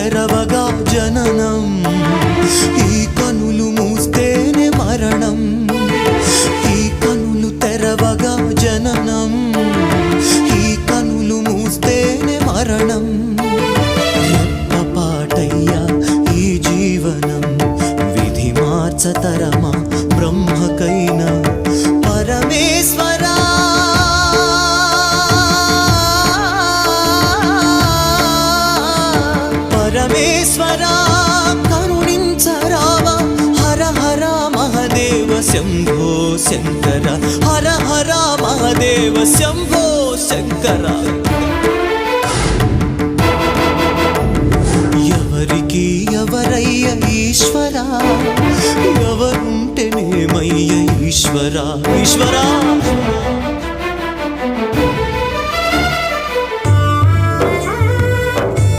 తెరవగా జననం, ఈ కనులు మూస్తేనే మరణం. ఈ కనులు తెరవగా జననం, ఈ కనులు మూస్తేనే మరణం. రెప్పపాటయ్యా ఈ జీవనం, విధి మార్చతరమా బ్రహ్మకైనా. పరమేశ్వరా పరమేశ్వరా కరుణించరావా. హర హర మహదేవ శంభో శంకర, హర హర మహదేవ శంభో శంకర. ఎవరికి ఎవరయ్య ఈశ్వరా, ఎవరుంటేనేమయ్య ఈశ్వరా. ఈశ్వరా